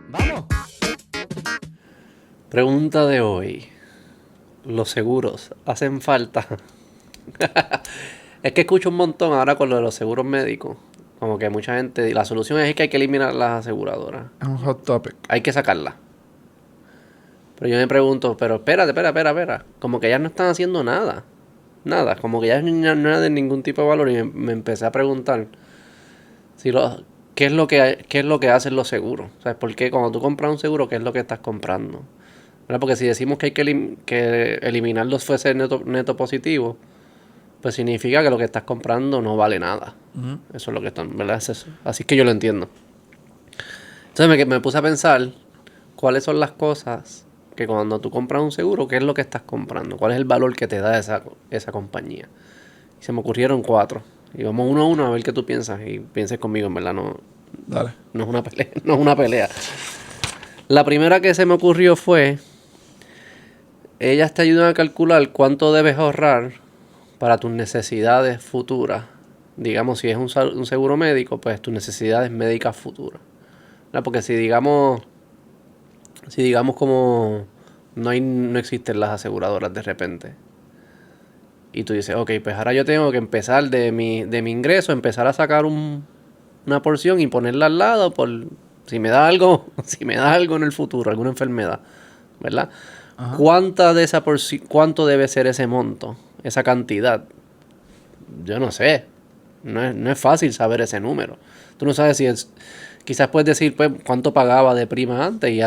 Vamos. Pregunta de hoy. ¿Los seguros hacen falta? Es que escucho un montón ahora con lo de los seguros médicos. Como que mucha gente... La solución es que hay que eliminar las aseguradoras. Es un hot topic. Hay que sacarlas. Pero yo me pregunto, pero espera. Como que ellas no están haciendo nada. Nada. Como que ellas no eran de ningún tipo de valor. Y me empecé a preguntar si ¿qué es lo que hacen los seguros? O sea, ¿por qué cuando tú compras un seguro, qué es lo que estás comprando? ¿Verdad? Porque si decimos que hay que eliminarlos fuese neto positivo, pues significa que lo que estás comprando no vale nada. Eso es lo que están, ¿verdad? Es eso. Así es que yo lo entiendo. Entonces me puse a pensar cuáles son las cosas que cuando tú compras un seguro, qué es lo que estás comprando, cuál es el valor que te da esa compañía. Y se me ocurrieron 4. Y vamos uno a uno a ver qué tú piensas. Y pienses conmigo, en verdad, Dale. no es una pelea. No es una pelea. La primera que se me ocurrió fue, ellas te ayudan a calcular cuánto debes ahorrar para tus necesidades futuras. Digamos, si es un seguro médico, pues tus necesidades médicas futuras. ¿Verdad? Porque si digamos como no existen las aseguradoras de repente. Y tú dices, ok, pues ahora yo tengo que empezar de mi ingreso, empezar a sacar una porción y ponerla al lado por si me da algo, si me da algo en el futuro, alguna enfermedad, ¿verdad? Ajá. ¿Cuánto debe ser ese monto, esa cantidad? Yo no sé. No es fácil saber ese número. Tú no sabes si es... Quizás puedes decir, pues, cuánto pagaba de prima antes y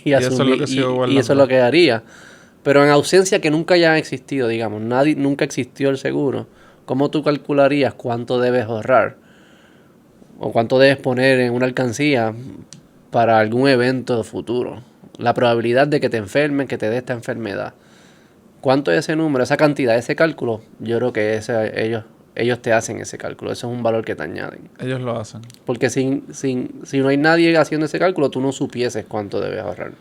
Y eso es lo que sigo y guardando. eso es lo que haría. Pero en ausencia que nunca haya existido, digamos, nunca existió el seguro, ¿cómo tú calcularías cuánto debes ahorrar? O cuánto debes poner en una alcancía para algún evento futuro. La probabilidad de que te enfermen, que te dé esta enfermedad. ¿Cuánto es ese número, esa cantidad, ese cálculo? Yo creo que ellos te hacen ese cálculo. Eso es un valor que te añaden. Ellos lo hacen. Porque si no hay nadie haciendo ese cálculo, tú no supieses cuánto debes ahorrar.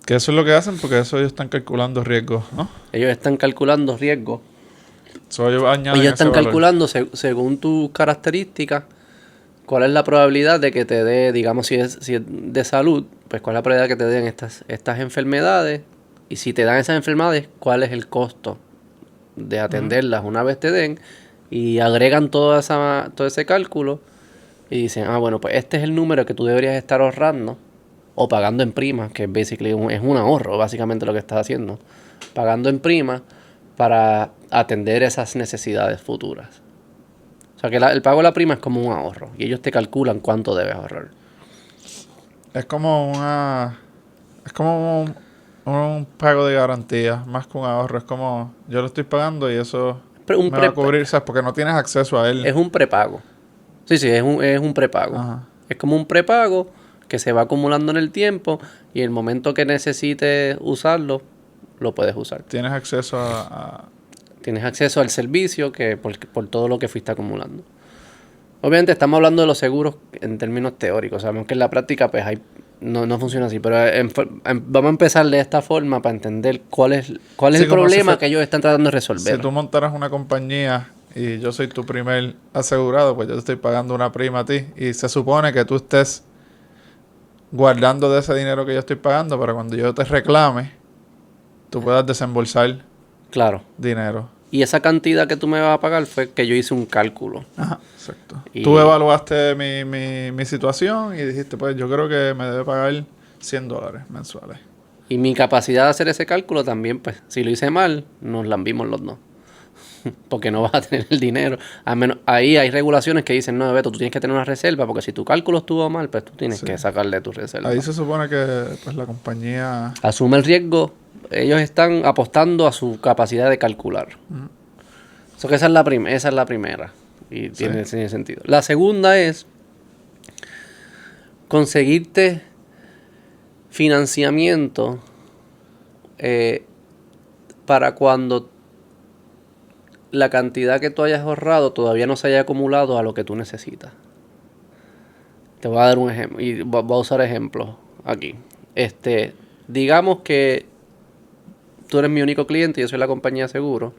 Que eso es lo que hacen porque eso ellos están calculando riesgos, ¿no? Ellos están calculando riesgos. So, ellos añaden Ellos ese están valor. calculando según tus características cuál es la probabilidad de que te dé, digamos, si es de salud, pues cuál es la probabilidad de que te den estas enfermedades. Y si te dan esas enfermedades, cuál es el costo de atenderlas una vez te den. Y agregan todo ese cálculo y dicen, bueno, pues este es el número que tú deberías estar ahorrando o pagando en prima, que basically es un ahorro, básicamente lo que estás haciendo. Pagando en prima para atender esas necesidades futuras. O sea que el pago de la prima es como un ahorro y ellos te calculan cuánto debes ahorrar. Es como un pago de garantía, más que un ahorro. Es como, yo lo estoy pagando y eso me va a cubrir, ¿sabes? Porque no tienes acceso a él. Es un prepago. Sí, es un prepago. Ajá. Es como un prepago que se va acumulando en el tiempo y el momento que necesites usarlo, lo puedes usar. Tienes acceso a Tienes acceso al servicio por todo lo que fuiste acumulando. Obviamente estamos hablando de los seguros en términos teóricos. Sabemos que en la práctica pues no funciona así. Pero vamos a empezar de esta forma para entender cuál es Sí, el como problema que ellos están tratando de resolver. Si tú montaras una compañía y yo soy tu primer asegurado, pues yo te estoy pagando una prima a ti. Y se supone que tú estés guardando de ese dinero que yo estoy pagando para cuando yo te reclame, tú puedas desembolsar Claro. dinero. Y esa cantidad que tú me vas a pagar fue que yo hice un cálculo. Ajá, exacto. Y- Tú evaluaste mi situación y dijiste, pues yo creo que me debe pagar $100 mensuales. Y mi capacidad de hacer ese cálculo también, pues, si lo hice mal, nos lambimos los dos. Porque no vas a tener el dinero. Al menos, ahí hay regulaciones que dicen, no, Beto, tú tienes que tener una reserva, porque si tu cálculo estuvo mal, pues tú tienes Sí. que sacarle tu reserva. Ahí se supone que pues la compañía... Asume el riesgo. Ellos están apostando a su capacidad de calcular. So que esa es la primera. Y tiene sentido. La segunda es conseguirte financiamiento para cuando la cantidad que tú hayas ahorrado todavía no se haya acumulado a lo que tú necesitas. Te voy a dar un ejemplo. Y voy a usar ejemplos aquí. Digamos que tú eres mi único cliente y yo soy la compañía de seguro.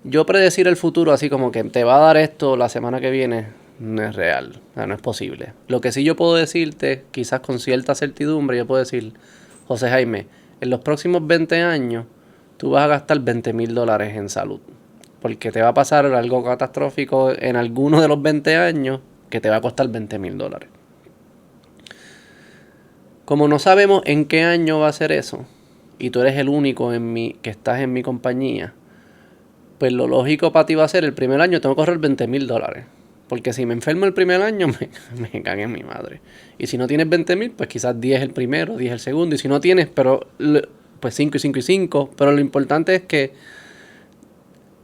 Yo predecir el futuro así como que te va a dar esto la semana que viene no es real, o sea, no es posible. Lo que sí yo puedo decirte, quizás con cierta certidumbre, yo puedo decir, José Jaime, en los próximos 20 años tú vas a gastar $20,000 en salud. Porque te va a pasar algo catastrófico en alguno de los 20 años que te va a costar $20,000. Como no sabemos en qué año va a ser eso, y tú eres el único que estás en mi compañía, pues lo lógico para ti va a ser el primer año tengo que ahorrar $20,000. Porque si me enfermo el primer año, me cagué en mi madre. Y si no tienes 20,000, pues quizás 10 el primero, 10 el segundo. Y si no tienes, pues 5 y 5 y 5. Pero lo importante es que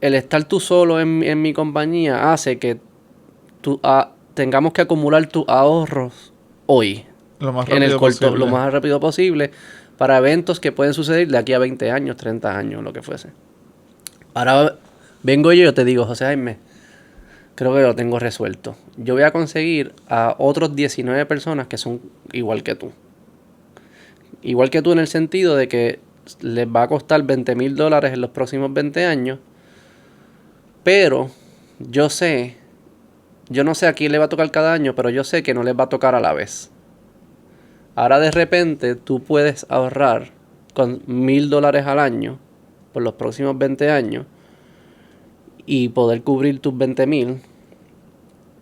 el estar tú solo en mi compañía hace que tengamos que acumular tus ahorros hoy. Lo más En el rápido corto, posible. lo más rápido posible. Para eventos que pueden suceder de aquí a 20 años, 30 años, lo que fuese. Ahora vengo yo y te digo, José Jaime, creo que lo tengo resuelto. Yo voy a conseguir a otros 19 personas que son igual que tú. Igual que tú en el sentido de que les va a costar $20,000 en los próximos 20 años. Pero yo no sé a quién le va a tocar cada año, pero yo sé que no les va a tocar a la vez. Ahora de repente tú puedes ahorrar con $1,000 al año por los próximos 20 años y poder cubrir tus 20,000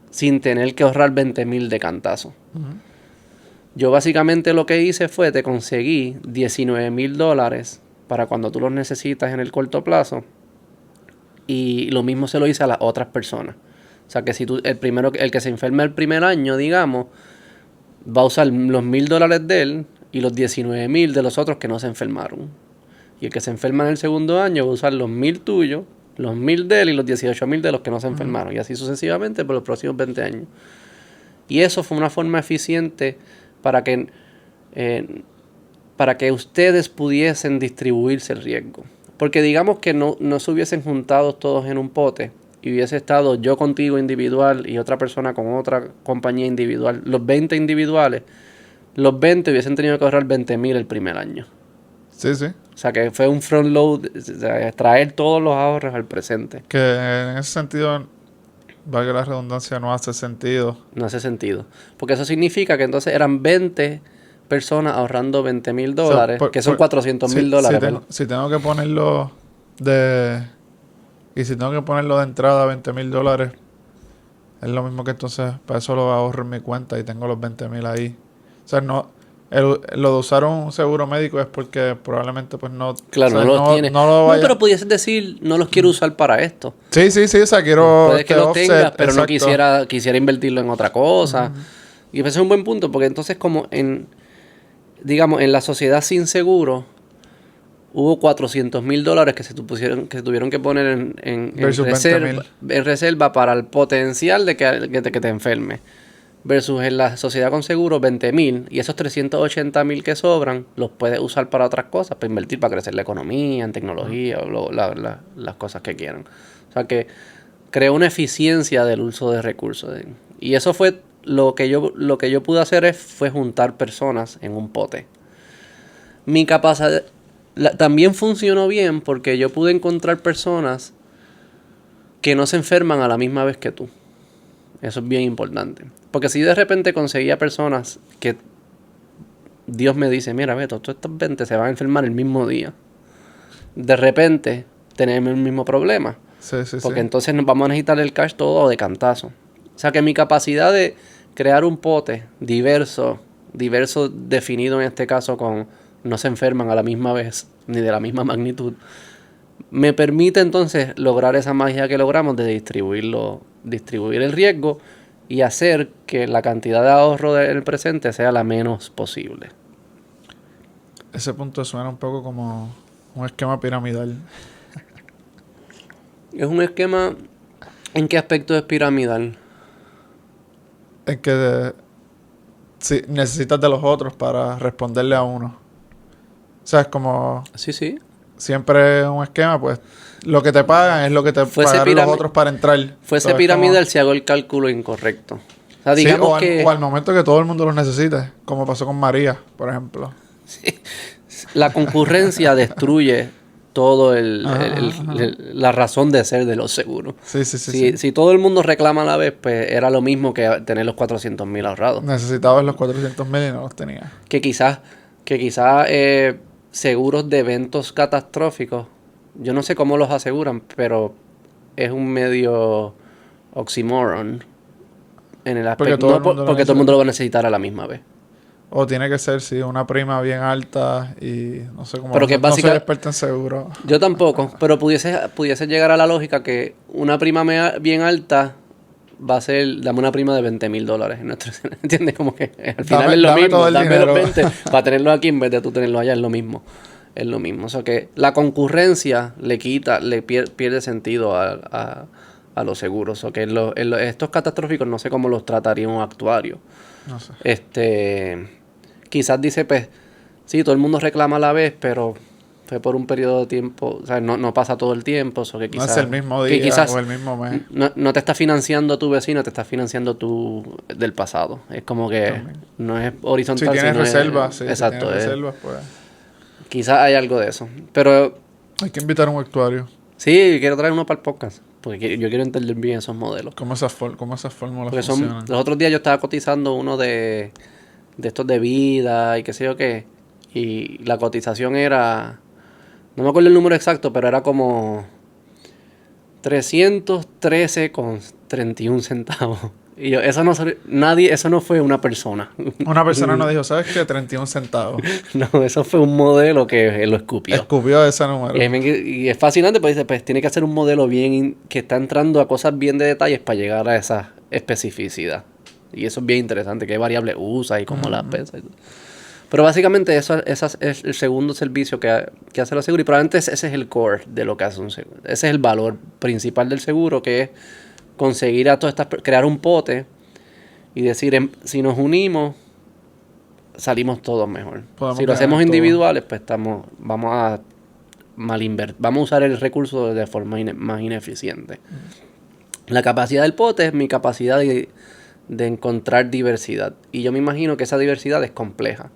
sin tener que ahorrar 20,000 de cantazo. Uh-huh. Yo básicamente lo que hice fue te conseguí $19,000 para cuando tú los necesitas en el corto plazo y lo mismo se lo hice a las otras personas. O sea que si tú, el que se enferma el primer año, digamos, va a usar los $1,000 de él y los 19,000 de los otros que no se enfermaron. Y el que se enferma en el segundo año va a usar los 1,000 tuyos, los 1,000 de él y los 18,000 de los que no se enfermaron. Y así sucesivamente por los próximos 20 años. Y eso fue una forma eficiente para que ustedes pudiesen distribuirse el riesgo. Porque digamos que no se hubiesen juntado todos en un pote y hubiese estado yo contigo individual y otra persona con otra compañía individual. Los 20 individuales, los 20 hubiesen tenido que ahorrar 20,000 el primer año. Sí, sí. O sea que fue un front load, o sea, traer todos los ahorros al presente. Que en ese sentido, valga la redundancia, no hace sentido. No hace sentido. Porque eso significa que entonces eran 20 personas ahorrando $20,000, O sea, que son $400,000. Si tengo que ponerlo de... Y si tengo que ponerlo de entrada $20,000, es lo mismo que entonces para eso lo ahorro en mi cuenta y tengo los 20,000 ahí. O sea, no... lo de usar un seguro médico es porque probablemente pues no... Claro, o sea, no los tienes. No, lo vaya... No, pero pudieses decir, no los quiero usar para esto. Sí, o sea, quiero... Puede que los tengas, pero exacto. no quisiera invertirlo en otra cosa. Y ese es un buen punto, porque entonces como digamos, en la sociedad sin seguro, hubo $400,000 que se tuvieron que poner en reserva para el potencial de que te enfermes. Versus en la sociedad con seguro, 20,000. Y esos 380,000 que sobran, los puedes usar para otras cosas, para invertir, para crecer la economía, en tecnología, las cosas que quieran. O sea que creó una eficiencia del uso de recursos. Y eso fue lo que yo pude hacer fue juntar personas en un pote. Mi capacidad también funcionó bien porque yo pude encontrar personas que no se enferman a la misma vez que tú. Eso es bien importante. Porque si de repente conseguía personas que Dios me dice, mira, Beto, todas estas 20 se van a enfermar el mismo día. De repente tenemos el mismo problema. Sí, porque entonces nos vamos a necesitar el cash todo de cantazo. O sea que mi capacidad de crear un pote diverso definido en este caso con no se enferman a la misma vez, ni de la misma magnitud, me permite entonces lograr esa magia que logramos de distribuir el riesgo y hacer que la cantidad de ahorro del presente sea la menos posible. Ese punto suena un poco como un esquema piramidal. ¿Es un esquema? ¿En qué aspecto es piramidal? En que si necesitas de los otros para responderle a uno. O sea, es como... Sí. Siempre un esquema, pues lo que te pagan es lo que te pagan los otros para entrar. Fuese piramidal si hago el cálculo incorrecto. O sea, digamos o al momento que todo el mundo los necesite, como pasó con María, por ejemplo. Sí. La concurrencia destruye todo Ajá. la razón de ser de los seguros. Sí, sí, sí, sí. Si todo el mundo reclama a la vez, pues era lo mismo que tener los 400,000 ahorrados. Necesitabas los 400,000 y no los tenías. Que quizás seguros de eventos catastróficos, yo no sé cómo los aseguran, pero es un medio oxymoron en el Porque aspecto, todo el mundo lo porque todo el mundo necesita. lo va a necesitar a la misma vez. O tiene que ser, sí, una prima bien alta y no sé cómo. Pero que No soy básicamente, experto en seguro. yo tampoco, pero pudiese llegar a la lógica que una prima bien alta va a ser, dame una prima de $20,000 en nuestro, ¿entiendes? Como que al final Dame, es lo dame mismo, todo el dame los dinero. 20 para tenerlo aquí en vez de tú tenerlo allá, es lo mismo. Es lo mismo. O sea que la concurrencia pierde sentido a los seguros. O que estos catastróficos no sé cómo los trataría un actuario. No sé. Quizás dice, pues, sí, todo el mundo reclama a la vez, pero fue por un periodo de tiempo, o sea, no pasa todo el tiempo, o que No es el mismo que día quizás o el mismo mes. no te está financiando tu vecino, te está financiando tú del pasado. Es como que También. no es Si horizontal, tienes sino es reservas, sí, si tienes exacto. reservas, pues Quizás hay algo de eso. Pero hay que invitar a un actuario. sí, quiero traer uno para el podcast, porque yo quiero entender bien esos modelos. Cómo esas fórmulas Porque funcionan. los otros días yo estaba cotizando uno de estos de vida y qué sé yo qué. Y la cotización era, no me acuerdo el número exacto, pero era como 313,31 centavos. Y yo, eso no fue una persona. Una persona nos dijo, ¿sabes qué? 31 centavos. No, eso fue un modelo que lo escupió. Escupió ese número. Y es fascinante, pues dice, pues tiene que hacer un modelo que está entrando a cosas bien de detalles para llegar a esa especificidad. Y eso es bien interesante, qué variables usa y cómo las pesa. Y todo. Pero básicamente eso es el segundo servicio que hace el seguro. Y probablemente ese es el core de lo que hace un seguro. Ese es el valor principal del seguro, que es conseguir a todas estas, crear un pote y decir, si nos unimos, salimos todos mejor. Podemos Si lo ganar hacemos todo. individuales, pues vamos a vamos a usar el recurso de forma más ineficiente. La capacidad del pote es mi capacidad de encontrar diversidad. Y yo me imagino que esa diversidad es compleja.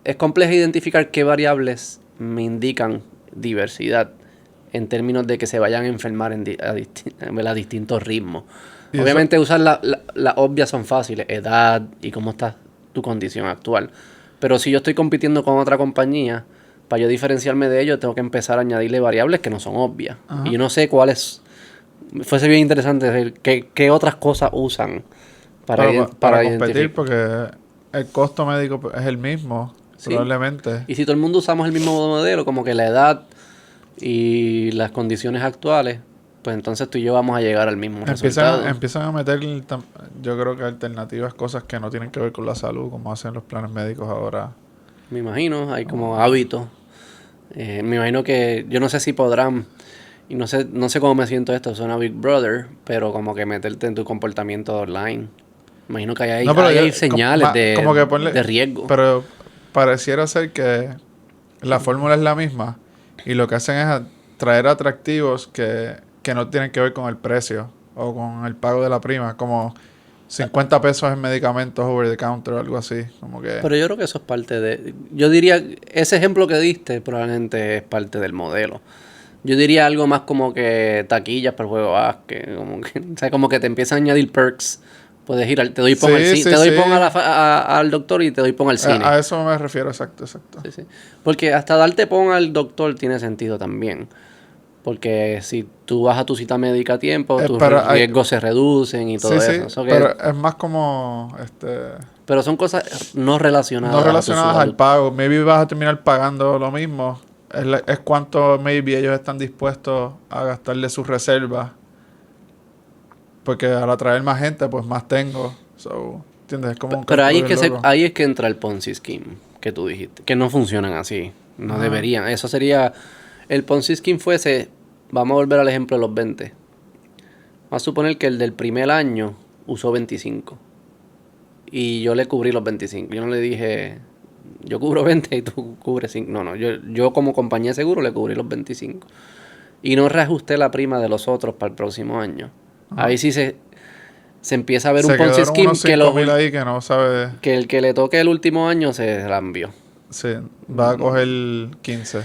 Es compleja identificar qué variables me indican diversidad en términos de que se vayan a enfermar a distintos ritmos. Y Obviamente usar las obvias son fáciles, edad y cómo está tu condición actual. Pero si yo estoy compitiendo con otra compañía, para yo diferenciarme de ellos, tengo que empezar a añadirle variables que no son obvias. Ajá. Y yo no sé cuáles. Fuese bien interesante ver qué otras cosas usan para competir, identificar. porque el costo médico es el mismo, Sí. probablemente. Y si todo el mundo usamos el mismo modelo, como que la edad y las condiciones actuales, pues entonces tú y yo vamos a llegar al mismo resultado. Empiezan a meter, yo creo que alternativas, cosas que no tienen que ver con la salud, como hacen los planes médicos ahora. Me imagino, hay como hábitos. Me imagino que, yo no sé si podrán, y no sé cómo me siento esto, suena Big Brother, pero como que meterte en tu comportamiento online. Imagino que hay señales de riesgo. Pero pareciera ser que la fórmula es la misma y lo que hacen es traer atractivos que no tienen que ver con el precio o con el pago de la prima, como 50 pesos en medicamentos over the counter o algo así, como que... Pero yo creo que eso es parte de... Yo diría, ese ejemplo que diste probablemente es parte del modelo. Yo diría algo más como que taquillas para el juego básquet, o sea, como que te empiezan a añadir perks. Puedes ir te doy pon al doctor y te doy pon al cine. A eso me refiero, exacto. Sí. Porque hasta darte pon al doctor tiene sentido también. Porque si tú vas a tu cita médica a tiempo, tus riesgos se reducen y todo eso. Sí, pero es más como... Pero son cosas no relacionadas. No relacionadas al pago. Maybe vas a terminar pagando lo mismo. Es cuánto maybe ellos están dispuestos a gastarle sus reservas. Porque al atraer más gente, pues más tengo. ¿Entiendes? Es como un pero ahí es que entra el Ponzi Scheme que tú dijiste. Que no funcionan así. No deberían. Eso sería... El Ponzi Scheme fuese... Vamos a volver al ejemplo de los 20. Vamos a suponer que el del primer año usó 25. Y yo le cubrí los 25. Yo no le dije... Yo cubro 20 y tú cubres 5. No. Yo como compañía de seguro le cubrí los 25. Y no reajusté la prima de los otros para el próximo año. Ajá. Ahí sí se empieza a ver un Ponzi Scheme que no sabe... que el que le toque el último año se la envió. Sí, va a coger 15.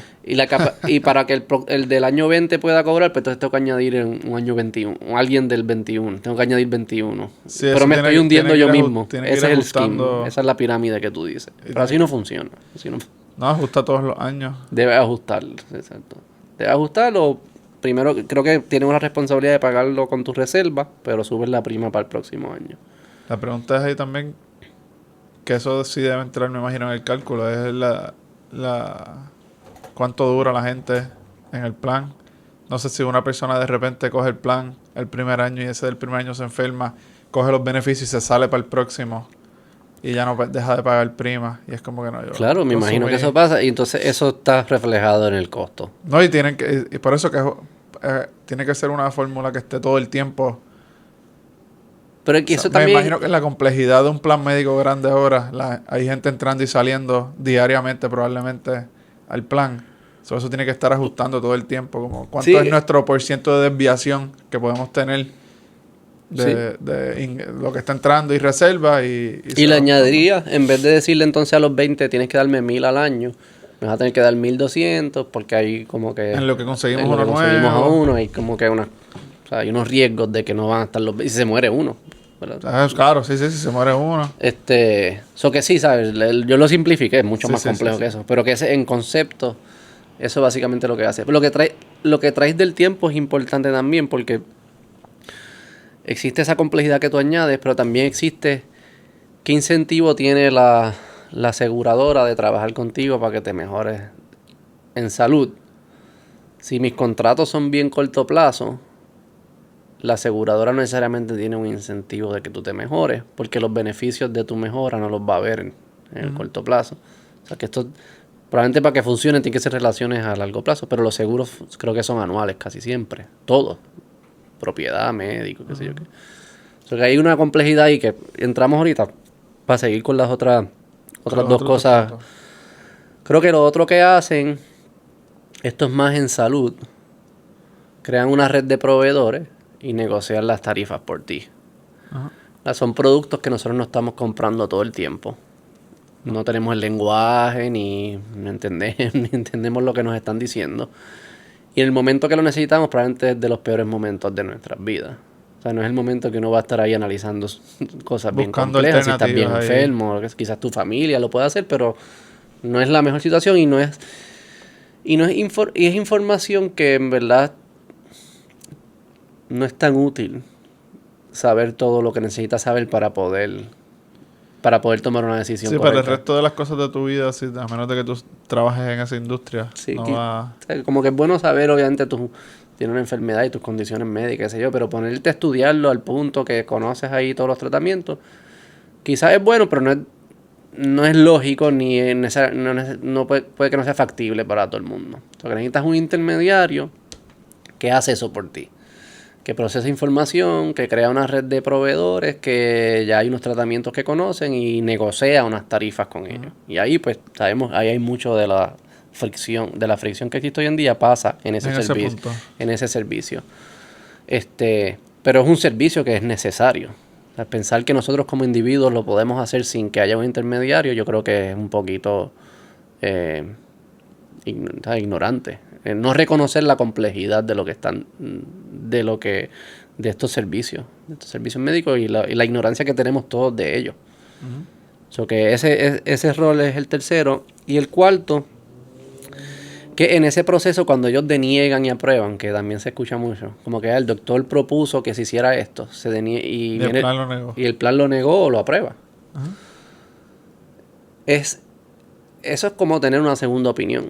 Y para que el del año 20 pueda cobrar, pues entonces tengo que añadir en un año 21. O alguien del 21. Tengo que añadir 21. Sí, Pero eso me tiene estoy hundiendo tiene yo que ir mismo. tiene que ir Ese es el scheme. ajustando. Esa es la pirámide que tú dices. Y Pero tiene así no funciona. Así no, No, ajusta todos los años. debe ajustar. Exacto. Debe ajustarlo. Primero, creo que tienes una responsabilidad de pagarlo con tus reservas, pero subes la prima para el próximo año. La pregunta es ahí también, que eso sí debe entrar, me imagino, en el cálculo, es cuánto dura la gente en el plan. No sé si una persona de repente coge el plan el primer año y ese del primer año se enferma, coge los beneficios y se sale para el próximo y ya no deja de pagar prima. Y es como que no, yo Claro, me imagino que eso pasa y entonces eso está reflejado en el costo. No, y por eso que tiene que ser una fórmula que esté todo el tiempo. Pero es que O sea, eso me también... imagino que la complejidad de un plan médico grande ahora, hay gente entrando y saliendo diariamente probablemente al plan. Eso tiene que estar ajustando todo el tiempo, como cuánto Sí, es nuestro porciento de desviación que podemos tener sí. de lo que está entrando y reserva y Y se le va ajustando. añadiría, en vez de decirle entonces a los 20 tienes que darme 1,000 al año, me vas a tener que dar 1,200 porque hay como que... En lo que conseguimos en lo uno que conseguimos a nuevo. uno, hay como que o sea, hay unos riesgos de que no van a estar los... Y si se muere uno, ¿verdad? Claro, sí, si se muere uno. Eso que sí, ¿sabes? Yo lo simplifiqué, es mucho Sí, más sí, complejo sí, que sí. eso. Pero que en concepto, eso básicamente es lo que hace. Pero lo que traes del tiempo es importante también porque existe esa complejidad que tú añades, pero también existe qué incentivo tiene la aseguradora de trabajar contigo para que te mejores en salud. Si mis contratos son bien corto plazo, la aseguradora no necesariamente tiene un incentivo de que tú te mejores, porque los beneficios de tu mejora no los va a ver en el corto plazo. O sea que esto, probablemente para que funcione, tiene que ser relaciones a largo plazo, pero los seguros creo que son anuales casi siempre. Todos. Propiedad, médico, qué sé yo qué. O sea que hay una complejidad ahí que entramos ahorita para seguir con las otras Con los dos otros dos cosas. puntos. Creo que lo otro que hacen, esto es más en salud, crean una red de proveedores y negocian las tarifas por ti. Ajá. O sea, son productos que nosotros no estamos comprando todo el tiempo. No tenemos el lenguaje, ni entendemos lo que nos están diciendo. Y en el momento que lo necesitamos, probablemente es de los peores momentos de nuestras vidas. O sea, no es el momento que uno va a estar ahí analizando cosas bien Buscando complejas, si estás bien alternativas ahí. enfermo, quizás tu familia lo puede hacer, pero no es la mejor situación y es información que en verdad no es tan útil saber todo lo que necesitas saber para poder tomar una decisión Sí, para el correcta. resto de las cosas de tu vida, sí, a menos de que tú trabajes en esa industria, Sí, no va... o sea, como que es bueno saber, obviamente, tú tienes una enfermedad y tus condiciones médicas, qué sé yo, pero ponerte a estudiarlo al punto que conoces ahí todos los tratamientos, quizás es bueno, pero no es lógico ni es no puede que no sea factible para todo el mundo. O sea, que necesitas un intermediario que hace eso por ti, que procesa información, que crea una red de proveedores, que ya hay unos tratamientos que conocen y negocia unas tarifas con ellos. Y ahí pues sabemos, ahí hay mucho de la fricción que existe hoy en día pasa en ese servicio, en ese servicio. Pero es un servicio que es necesario. O sea, pensar que nosotros como individuos lo podemos hacer sin que haya un intermediario, yo creo que es un poquito ignorante. No reconocer la complejidad de lo que están, de estos servicios médicos y la ignorancia que tenemos todos de ellos. So que ese rol es el tercero. Y el cuarto, que en ese proceso cuando ellos deniegan y aprueban, que también se escucha mucho, como que el doctor propuso que se hiciera esto, y el plan lo negó. Y el plan lo negó o lo aprueba. Ajá. Eso es como tener una segunda opinión.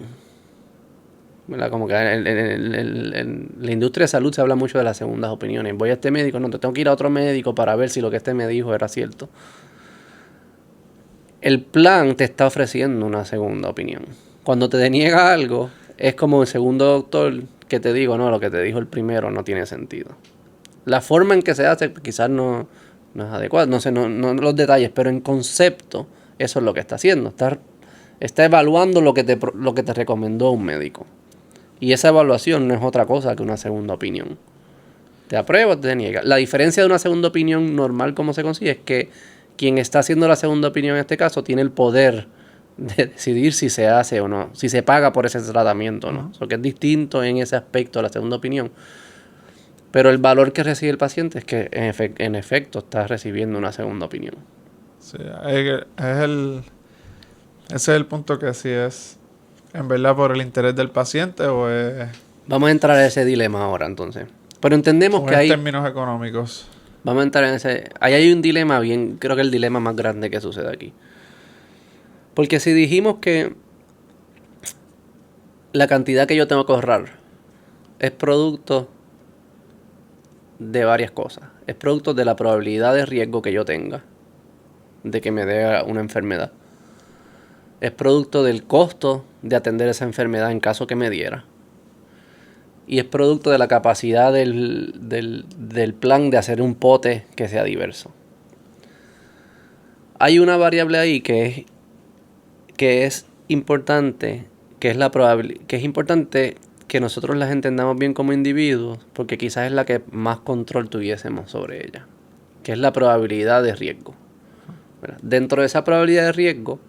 ¿Verdad? Como que en la industria de salud se habla mucho de las segundas opiniones. Voy a este médico, no, te tengo que ir a otro médico para ver si lo que este me dijo era cierto. El plan te está ofreciendo una segunda opinión. Cuando te deniega algo, es como el segundo doctor que te digo, no, lo que te dijo el primero no tiene sentido. La forma en que se hace quizás no es adecuada, no sé, no los detalles, pero en concepto eso es lo que está haciendo. Está evaluando lo que te recomendó un médico. Y esa evaluación no es otra cosa que una segunda opinión. Te aprueba o te deniega. La diferencia de una segunda opinión normal, como se consigue, es que quien está haciendo la segunda opinión en este caso tiene el poder de decidir si se hace o no, si se paga por ese tratamiento o no. Eso que es distinto en ese aspecto a la segunda opinión. Pero el valor que recibe el paciente es que en efecto está recibiendo una segunda opinión. Sí, ese es el punto, que si es en verdad por el interés del paciente o es Vamos a entrar a ese dilema ahora entonces. Pero entendemos que en hay... términos económicos. Vamos a entrar en ese... Ahí hay un dilema bien... Creo que el dilema más grande que sucede aquí. Porque si dijimos que la cantidad que yo tengo que ahorrar es producto de varias cosas. Es producto de la probabilidad de riesgo que yo tenga de que me dé una enfermedad. Es producto del costo de atender esa enfermedad en caso que me diera. Y es producto de la capacidad del plan de hacer un pote que sea diverso. Hay una variable ahí que es importante, que es importante que nosotros las entendamos bien como individuos, porque quizás es la que más control tuviésemos sobre ella, que es la probabilidad de riesgo. Dentro de esa probabilidad de riesgo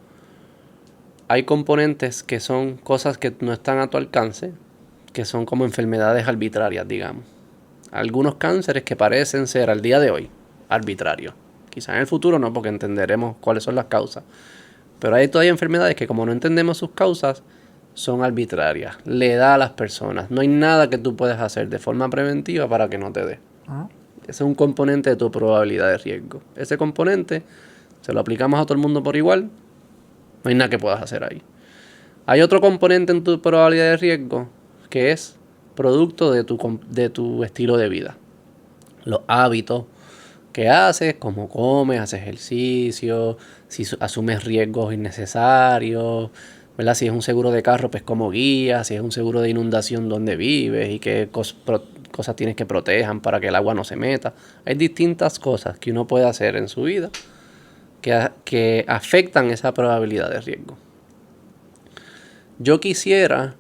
hay componentes que son cosas que no están a tu alcance, que son como enfermedades arbitrarias, digamos. Algunos cánceres que parecen ser al día de hoy arbitrarios. Quizás en el futuro no, porque entenderemos cuáles son las causas. Pero hay todavía enfermedades que, como no entendemos sus causas, son arbitrarias. Le da a las personas. No hay nada que tú puedas hacer de forma preventiva para que no te dé. Ese es un componente de tu probabilidad de riesgo. Ese componente se lo aplicamos a todo el mundo por igual. No hay nada que puedas hacer ahí. Hay otro componente en tu probabilidad de riesgo que es producto de tu estilo de vida. Los hábitos que haces, cómo comes, haces ejercicio, si asumes riesgos innecesarios, ¿verdad? Si es un seguro de carro, pues cómo guías, si es un seguro de inundación, dónde vives y qué cosas tienes que protejan para que el agua no se meta. Hay distintas cosas que uno puede hacer en su vida que afectan esa probabilidad de riesgo. Yo quisiera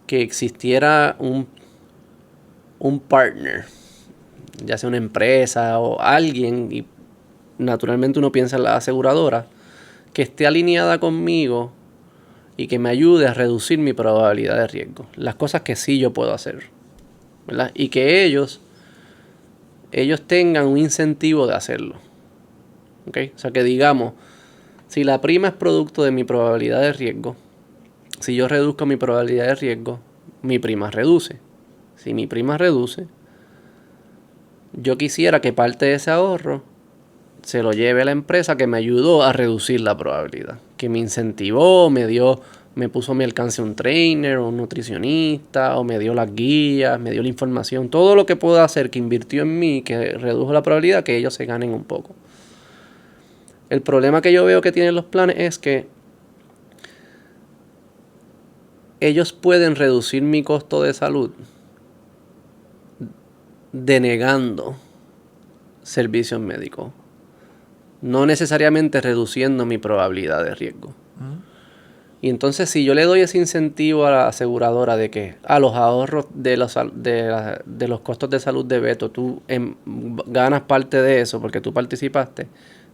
que existiera un partner, ya sea una empresa o alguien, y naturalmente uno piensa en la aseguradora, que esté alineada conmigo y que me ayude a reducir mi probabilidad de riesgo. Las cosas que sí yo puedo hacer, ¿verdad? Y que ellos tengan un incentivo de hacerlo. ¿Okay? O sea, que digamos, si la prima es producto de mi probabilidad de riesgo, si yo reduzco mi probabilidad de riesgo, mi prima reduce. Si mi prima reduce, yo quisiera que parte de ese ahorro se lo lleve a la empresa que me ayudó a reducir la probabilidad, que me incentivó, me puso a mi alcance un trainer o un nutricionista, o me dio las guías, me dio la información, todo lo que pueda hacer que invirtió en mí, que redujo la probabilidad que ellos se ganen un poco. El problema que yo veo que tienen los planes es que ellos pueden reducir mi costo de salud denegando servicios médicos, no necesariamente reduciendo mi probabilidad de riesgo. Y entonces, si yo le doy ese incentivo a la aseguradora de que a los ahorros de los costos de salud de Beto, tú ganas parte de eso porque tú participaste,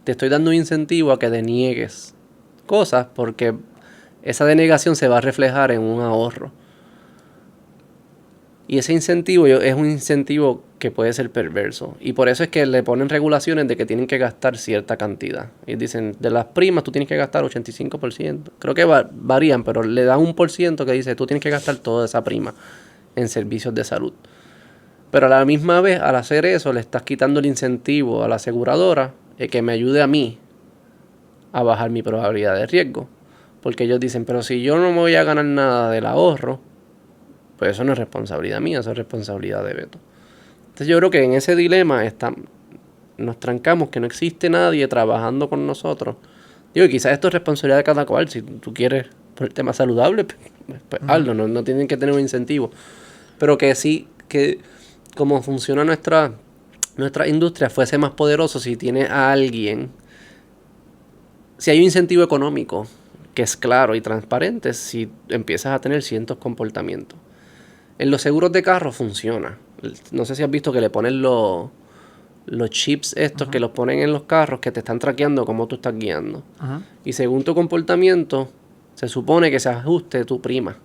te estoy dando un incentivo a que deniegues cosas, porque esa denegación se va a reflejar en un ahorro. Y ese incentivo es un incentivo que puede ser perverso. Y por eso es que le ponen regulaciones de que tienen que gastar cierta cantidad. Y dicen, de las primas tú tienes que gastar 85%. Creo que varían, pero le dan un por ciento que dice, tú tienes que gastar toda esa prima en servicios de salud. Pero a la misma vez, al hacer eso, le estás quitando el incentivo a la aseguradora que me ayude a mí a bajar mi probabilidad de riesgo. Porque ellos dicen, pero si yo no me voy a ganar nada del ahorro, pues eso no es responsabilidad mía, eso es responsabilidad de Beto. Entonces yo creo que en ese dilema nos trancamos, que no existe nadie trabajando con nosotros. Digo, y quizás esto es responsabilidad de cada cual. Si tú quieres ponerte más saludable, pues hazlo, no tienen que tener un incentivo. Pero que sí, que como funciona nuestra industria, fuese más poderoso si tiene a alguien, si hay un incentivo económico que es claro y transparente, si empiezas a tener ciertos comportamientos. En los seguros de carro funciona. No sé si has visto que le ponen los chips estos que los ponen en los carros que te están traqueando cómo tú estás guiando. Y según tu comportamiento, se supone que se ajuste tu prima,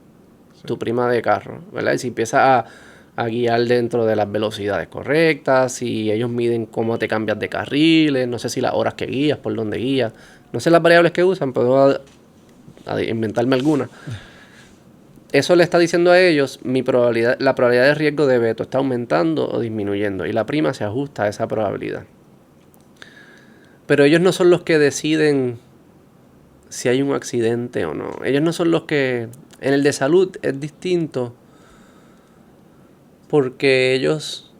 tu prima de carro, ¿verdad? Y si empiezas a guiar dentro de las velocidades correctas, si ellos miden cómo te cambias de carriles, no sé si las horas que guías, por dónde guías, no sé las variables que usan, puedo inventarme alguna. Eso le está diciendo a ellos la probabilidad de riesgo de veto está aumentando o disminuyendo y la prima se ajusta a esa probabilidad. Pero ellos no son los que deciden si hay un accidente o no. Ellos no son los que... En el de salud es distinto porque ellos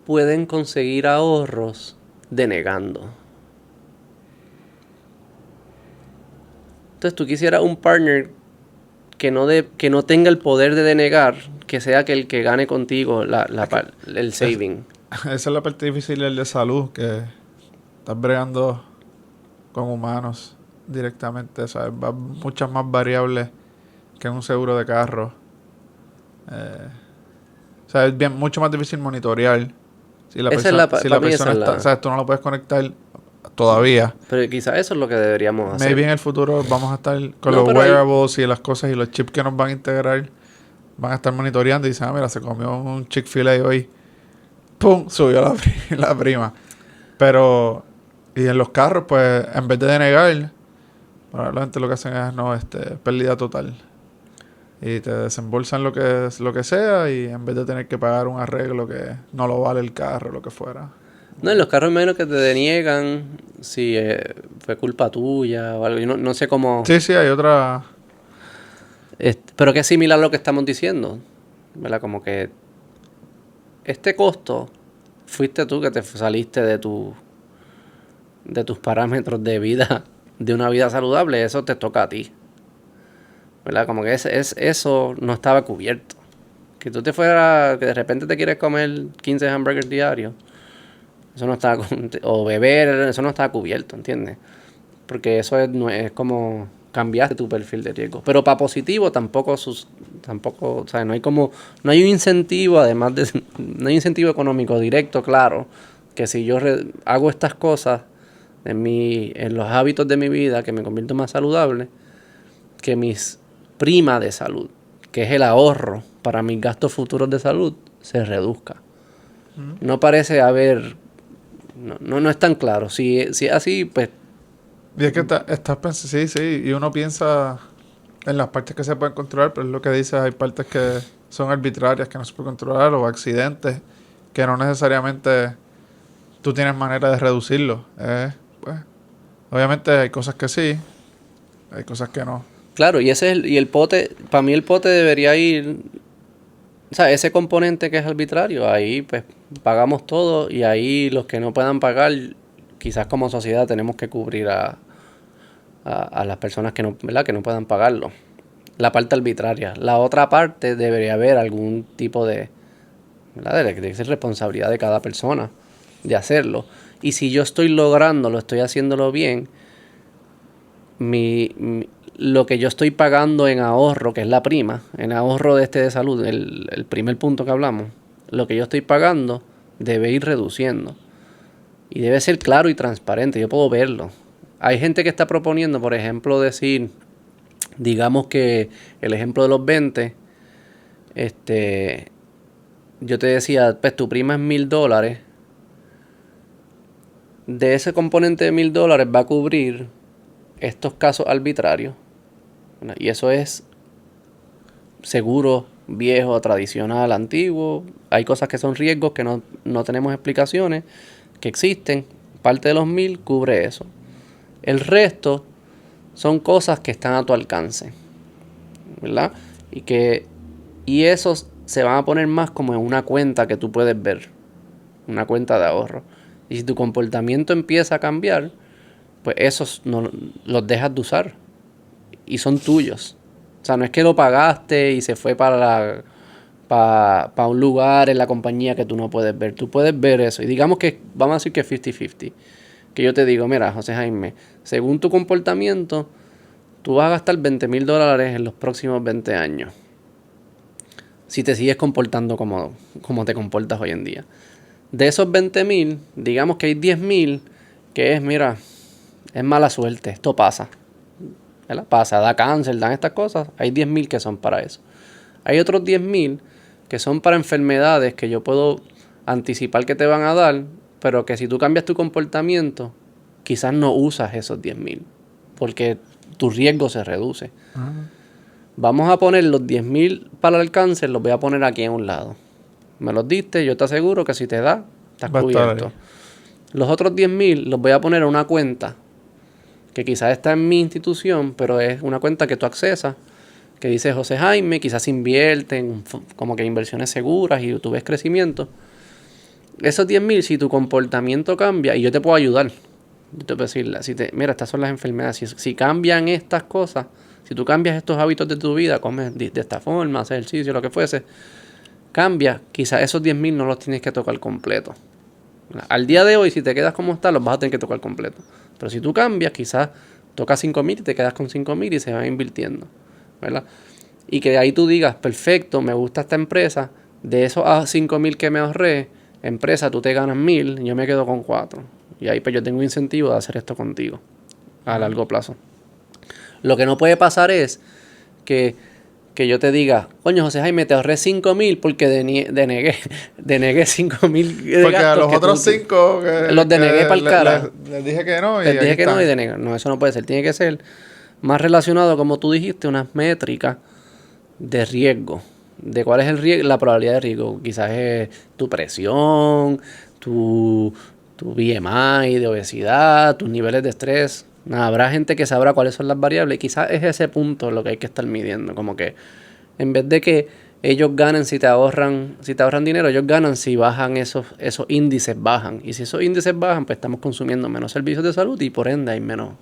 pueden conseguir ahorros denegando. Entonces tú quisieras un partner que no tenga el poder de denegar, que sea el que gane contigo el saving. Esa es la parte difícil del de salud, que estás bregando con humanos directamente, ¿sabes? Va muchas más variables que en un seguro de carro. O sea, es mucho más difícil monitorear. Si la persona está, ¿sabes? Tú no lo puedes conectar todavía. Pero quizás eso es lo que deberíamos hacer. Maybe en el futuro vamos a estar con los wearables y las cosas y los chips que nos van a integrar. Van a estar monitoreando y dicen, mira, se comió un Chick-fil-A hoy. ¡Pum! Subió la prima. Pero, y en los carros, pues, en vez de denegar, probablemente lo que hacen es, pérdida total. Y te desembolsan lo que sea y en vez de tener que pagar un arreglo que no lo vale el carro, lo que fuera. No, en los carros menos que te deniegan si fue culpa tuya o algo. Yo no sé cómo... Sí, hay otra... pero que es similar a lo que estamos diciendo, ¿verdad? Como que este costo fuiste tú que te saliste de tus parámetros de vida, de una vida saludable, eso te toca a ti, ¿verdad? Como que eso no estaba cubierto. Que tú te fueras, que de repente te quieres comer 15 hamburgers diarios, eso no estaba, o beber, eso no estaba cubierto, ¿entiendes? Porque eso es como cambiaste tu perfil de riesgo. Pero para positivo tampoco, o sea, no hay un incentivo, además de, no hay incentivo económico directo, claro, que si yo hago estas cosas en los hábitos de mi vida, que me convierto más saludable, que mis primas de salud, que es el ahorro para mis gastos futuros de salud, se reduzca. No parece haber... No es tan claro. Si es así, pues... Y es que estás pensando... Sí. Y uno piensa en las partes que se pueden controlar, pero es lo que dices, hay partes que son arbitrarias, que no se pueden controlar, o accidentes, que no necesariamente tú tienes manera de reducirlo. Pues, obviamente hay cosas que sí, hay cosas que no. Claro, y el pote... Para mí el pote debería ir... O sea, ese componente que es arbitrario, ahí pues pagamos todo y ahí los que no puedan pagar, quizás como sociedad tenemos que cubrir a las personas que no, ¿verdad? Que no puedan pagarlo. La parte arbitraria. La otra parte debería haber algún tipo de, ¿verdad? De responsabilidad de cada persona de hacerlo. Y si yo estoy estoy haciéndolo bien, lo que yo estoy pagando en ahorro, que es la prima, en ahorro de salud, el primer punto que hablamos, lo que yo estoy pagando debe ir reduciendo. Y debe ser claro y transparente, yo puedo verlo. Hay gente que está proponiendo, por ejemplo, digamos que el ejemplo de los 20, yo te decía, pues tu prima es $1,000, de ese componente de $1,000 va a cubrir estos casos arbitrarios. Y eso es seguro, viejo, tradicional, antiguo. Hay cosas que son riesgos que no tenemos explicaciones, que existen. Parte de los 1,000 cubre eso. El resto son cosas que están a tu alcance, ¿verdad? Y esos se van a poner más como en una cuenta que tú puedes ver, una cuenta de ahorro. Y si tu comportamiento empieza a cambiar, pues esos no los dejas de usar y son tuyos. O sea, no es que lo pagaste y se fue para un lugar en la compañía que tú no puedes ver. Tú puedes ver eso. Y digamos que, vamos a decir que es 50-50. Que yo te digo, mira, José Jaime, según tu comportamiento, tú vas a gastar $20,000 en los próximos 20 años. Si te sigues comportando como te comportas hoy en día. De esos 20,000, digamos que hay 10,000 que es, mira, Es mala suerte, esto pasa. ¿Verdad? Pasa, da cáncer, dan estas cosas. Hay 10,000 que son para eso. Hay otros 10,000 que son para enfermedades que yo puedo anticipar que te van a dar, pero que si tú cambias tu comportamiento, quizás no usas esos 10,000, porque tu riesgo se reduce. Vamos a poner los 10,000 para el cáncer, los voy a poner aquí en un lado. Me los diste, yo te aseguro que si te da, estás cubierto. Los otros 10,000 los voy a poner en una cuenta que quizás está en mi institución, pero es una cuenta que tú accesas, que dice José Jaime, quizás invierte en como que inversiones seguras y tú ves crecimiento. Esos 10,000, si tu comportamiento cambia, y yo te puedo ayudar, yo te puedo decir, mira, estas son las enfermedades, si cambian estas cosas, si tú cambias estos hábitos de tu vida, comes de esta forma, haces ejercicio, lo que fuese, cambia, quizás esos 10,000 no los tienes que tocar completo. Al día de hoy, si te quedas como estás, los vas a tener que tocar completo. Pero si tú cambias, quizás tocas 5,000 y te quedas con 5,000 y se van invirtiendo, ¿verdad? Y que ahí tú digas, perfecto, me gusta esta empresa, de esos 5,000 que me ahorré, empresa, tú te ganas 1,000, yo me quedo con 4. Y ahí pues yo tengo un incentivo de hacer esto contigo a largo plazo. Lo que no puede pasar es que yo te diga, coño, José Jaime, te ahorré 5,000 porque denegué 5,000 de porque a gastos los otros 5 los denegué para el cara. Les dije que no. Les dije que no y denegué. No, eso no puede ser. Tiene que ser más relacionado, como tú dijiste, unas métricas de riesgo. De cuál es el riesgo, la probabilidad de riesgo. Quizás es tu presión, tu BMI de obesidad, tus niveles de estrés. Habrá gente que sabrá cuáles son las variables. Quizás es ese punto lo que hay que estar midiendo. Como que en vez de que ellos ganen si te ahorran dinero, ellos ganan si bajan esos índices bajan. Y si esos índices bajan, pues estamos consumiendo menos servicios de salud y por ende hay menos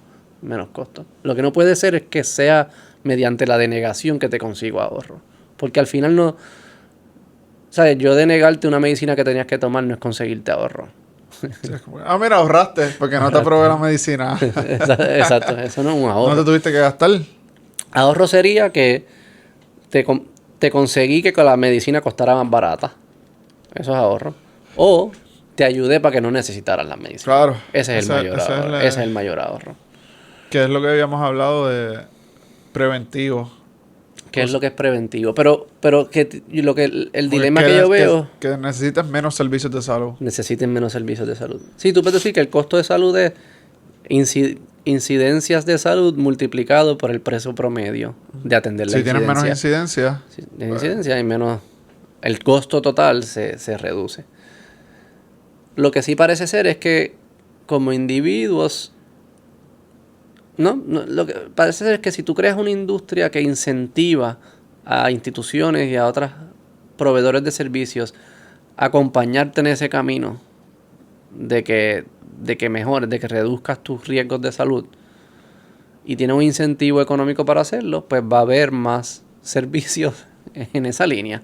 costos. Lo que no puede ser es que sea mediante la denegación que te consigo ahorro. Porque al final no... ¿Sabes? Yo denegarte una medicina que tenías que tomar no es conseguirte ahorro. Mira, ahorraste porque no te aprobé la medicina. Exacto, eso no es un ahorro. No te tuviste que gastar. Ahorro sería que te conseguí que con la medicina costara más barata. Eso es ahorro. O te ayudé para que no necesitaras la medicina. Claro. Ese es el mayor ahorro. Ese es el mayor ahorro. Que es lo que habíamos hablado de preventivo. ¿Qué es lo que es preventivo? Pero que el dilema que yo veo... Que necesitas menos servicios de salud. Necesiten menos servicios de salud. Sí, tú puedes decir que el costo de salud es incidencias de salud multiplicado por el precio promedio de atender la incidencia. Si tienes menos incidencia. Si tienes incidencia hay menos... El costo total se reduce. Lo que sí parece ser es que como individuos... lo que parece ser que si tú creas una industria que incentiva a instituciones y a otros proveedores de servicios a acompañarte en ese camino de que mejores, de que reduzcas tus riesgos de salud y tienes un incentivo económico para hacerlo, pues va a haber más servicios en esa línea.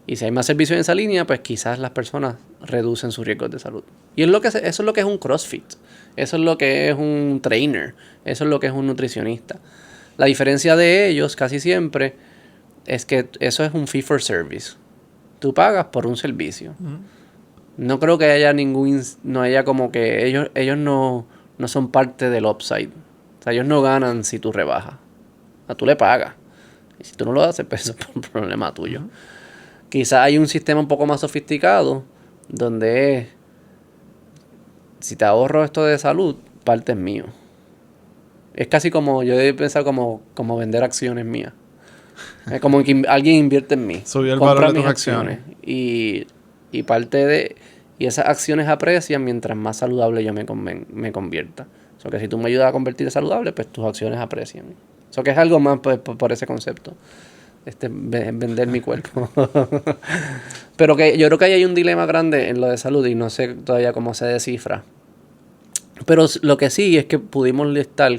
Y si hay más servicios en esa línea, pues quizás las personas reducen sus riesgos de salud. Y eso es lo que es un CrossFit. Eso es lo que es un trainer. Eso es lo que es un nutricionista. La diferencia de ellos casi siempre es que eso es un fee for service. Tú pagas por un servicio. No creo que haya no haya como que ellos no son parte del upside. O sea, ellos no ganan si tú rebajas. O sea, tú le pagas. Y si tú no lo haces, pues eso es un problema tuyo. Quizás hay un sistema un poco más sofisticado donde si te ahorro esto de salud, parte es mío. Es casi como, yo he pensado como vender acciones mías. Es como que alguien invierte en mí. Subir el valor de tus acciones. Y esas acciones aprecian mientras más saludable yo me convierta. O sea, que si tú me ayudas a convertir saludable, pues tus acciones aprecian. O sea, que es algo más pues, por ese concepto. Vender mi cuerpo. Pero que yo creo que ahí hay un dilema grande en lo de salud y no sé todavía cómo se descifra. Pero lo que sí es que pudimos listar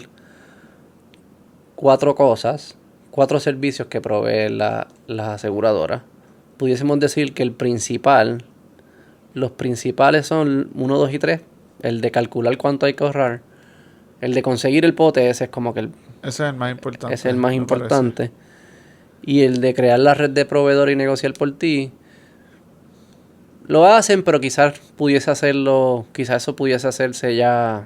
4 servicios que provee las aseguradoras. Pudiésemos decir que los principales son 1, 2 y 3. El de calcular cuánto hay que ahorrar. El de conseguir el pote, ese es como que ese es el más importante. Ese es el más importante. Y el de crear la red de proveedor y negociar por ti, lo hacen, pero quizás eso pudiese hacerse ya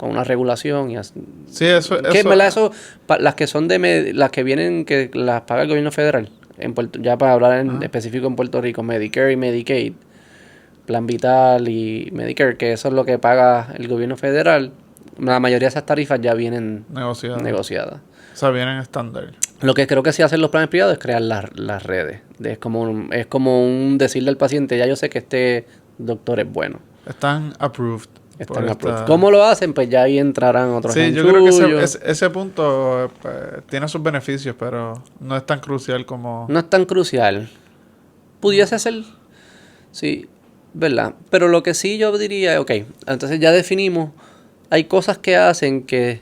con una regulación y así. Sí, eso... Que en verdad eso, las que son las que vienen, que las paga el gobierno federal, ya para hablar en específico en Puerto Rico, Medicare y Medicaid, Plan Vital y Medicare, que eso es lo que paga el gobierno federal, la mayoría de esas tarifas ya vienen negociadas. O sea, vienen estándar. Lo que creo que sí hacen los planes privados es crear las redes. Es como un decirle al paciente, ya yo sé que este doctor es bueno. Están approved. ¿Cómo lo hacen? Pues ya ahí entrarán otros. Sí, yo creo que ese punto pues, tiene sus beneficios, pero no es tan crucial como... No es tan crucial. Pudiese ser... Sí, ¿verdad? Pero lo que sí yo diría, ok, entonces ya definimos, hay cosas que hacen que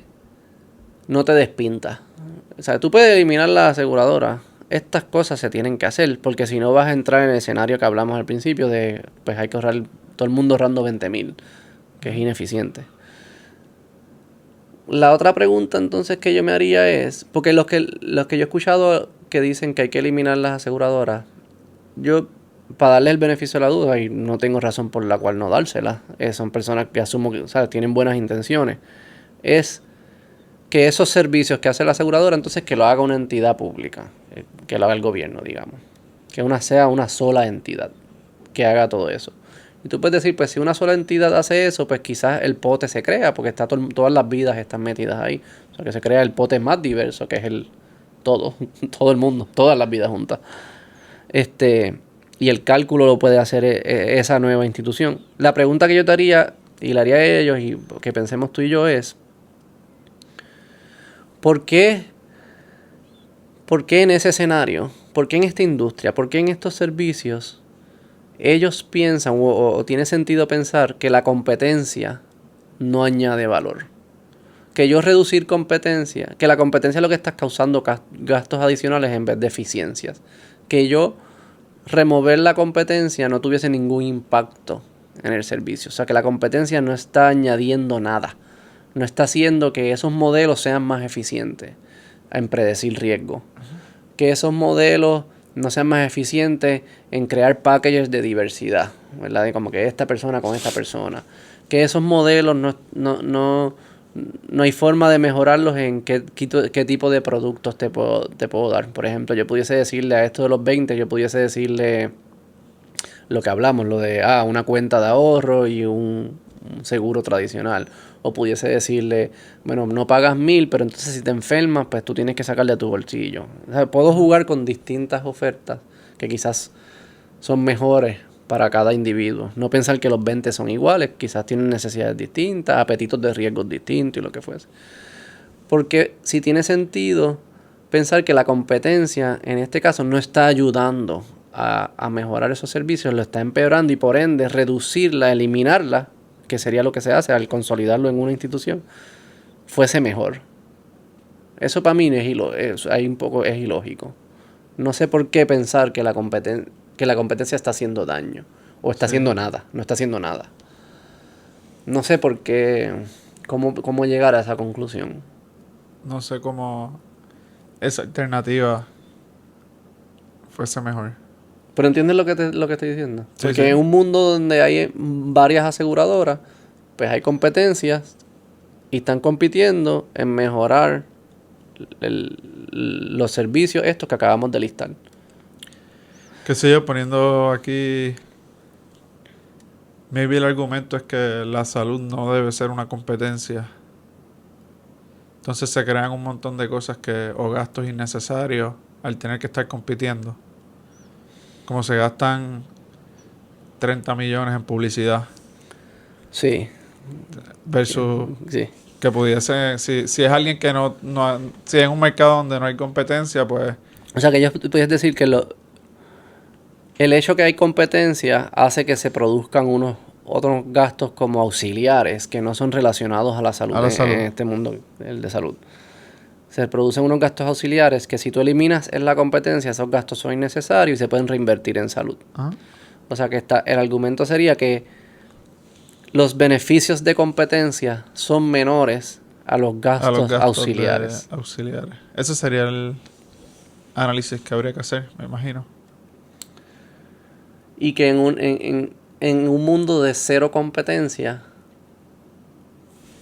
no te despinta. O sea, tú puedes eliminar la aseguradora. Estas cosas se tienen que hacer, porque si no vas a entrar en el escenario que hablamos al principio de, pues hay que ahorrar, todo el mundo ahorrando 20,000, que es ineficiente. La otra pregunta entonces que yo me haría es, porque los que yo he escuchado que dicen que hay que eliminar las aseguradoras, yo, para darles el beneficio de la duda, y no tengo razón por la cual no dársela, son personas que asumo que, ¿sabes?, tienen buenas intenciones, es que esos servicios que hace la aseguradora, entonces que lo haga una entidad pública, que lo haga el gobierno, digamos. Que sea una sola entidad que haga todo eso. Y tú puedes decir, pues si una sola entidad hace eso, pues quizás el pote se crea, porque todas las vidas están metidas ahí. O sea, que se crea el pote más diverso, que es todo el mundo, todas las vidas juntas. Y el cálculo lo puede hacer esa nueva institución. La pregunta que yo te haría, y la haría a ellos, y que pensemos tú y yo, es ¿por qué en ese escenario, por qué en esta industria, por qué en estos servicios ellos piensan o tiene sentido pensar que la competencia no añade valor? Que yo reducir competencia, que la competencia es lo que está causando gastos adicionales en vez de eficiencias. Que yo remover la competencia no tuviese ningún impacto en el servicio. O sea, que la competencia no está añadiendo nada. No está haciendo que esos modelos sean más eficientes en predecir riesgo. Que esos modelos no sean más eficientes en crear packages de diversidad, ¿verdad? De como que esta persona con esta persona. Que esos modelos no hay forma de mejorarlos en qué tipo de productos te puedo dar. Por ejemplo, yo pudiese decirle a esto de los 20, yo pudiese decirle lo que hablamos, lo de una cuenta de ahorro y un seguro tradicional. O pudiese decirle, bueno, no pagas 1,000, pero entonces si te enfermas, pues tú tienes que sacarle de tu bolsillo. O sea, puedo jugar con distintas ofertas que quizás son mejores para cada individuo. No pensar que los 20 son iguales, quizás tienen necesidades distintas, apetitos de riesgos distintos y lo que fuese. Porque si tiene sentido pensar que la competencia, en este caso, no está ayudando a mejorar esos servicios, lo está empeorando y por ende reducirla, eliminarla, que sería lo que se hace al consolidarlo en una institución, fuese mejor. Eso para mí es ilógico. No sé por qué pensar que la competencia está haciendo daño. O está haciendo nada. No está haciendo nada. No sé por qué. Cómo llegar a esa conclusión. No sé cómo esa alternativa fuese mejor. Pero ¿entiendes lo que estoy diciendo? Sí, porque sí. en un mundo donde hay varias aseguradoras, pues hay competencias y están compitiendo en mejorar los servicios estos que acabamos de listar. Qué sé yo, poniendo aquí... Maybe el argumento es que la salud no debe ser una competencia. Entonces se crean un montón de cosas o gastos innecesarios al tener que estar compitiendo. Como se gastan 30 millones en publicidad. Sí. Versus sí. que pudiese... Si es alguien que no... Si es un mercado donde no hay competencia, pues... O sea, que yo puedes decir que el hecho que hay competencia hace que se produzcan otros gastos como auxiliares que no son relacionados a la salud, en este mundo, el de salud. Se producen unos gastos auxiliares que si tú eliminas en la competencia, esos gastos son innecesarios y se pueden reinvertir en salud. ¿Ah? O sea que el argumento sería que los beneficios de competencia son menores a los gastos auxiliares. Ese sería el análisis que habría que hacer, me imagino. Y que en un mundo de cero competencia,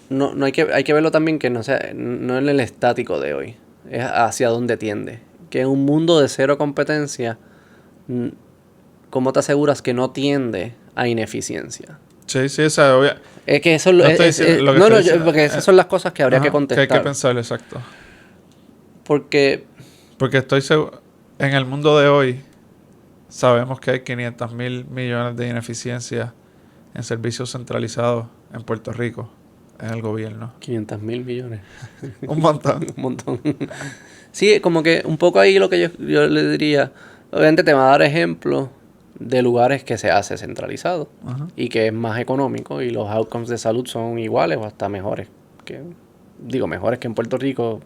no hay que verlo también que no sea, no en el estático de hoy, es hacia dónde tiende. Que en un mundo de cero competencia, ¿cómo te aseguras que no tiende a ineficiencia? Sí, sí, esa es obvia. Es que eso No estoy diciendo lo que estoy diciendo. porque esas son las cosas que habría que Ajá, que hay contestar. que pensar, exacto. Porque Porque estoy seguro, en el mundo de hoy, sabemos que hay 500,000 millones de ineficiencias en servicios centralizados en Puerto Rico, en el gobierno. 500,000 millones. Un montón. Un montón. Sí, como que un poco ahí lo que yo le diría, obviamente te va a dar ejemplos de lugares que se hace centralizado Ajá. y que es más económico y los outcomes de salud son iguales o hasta mejores que, digo, mejores que en Puerto Rico,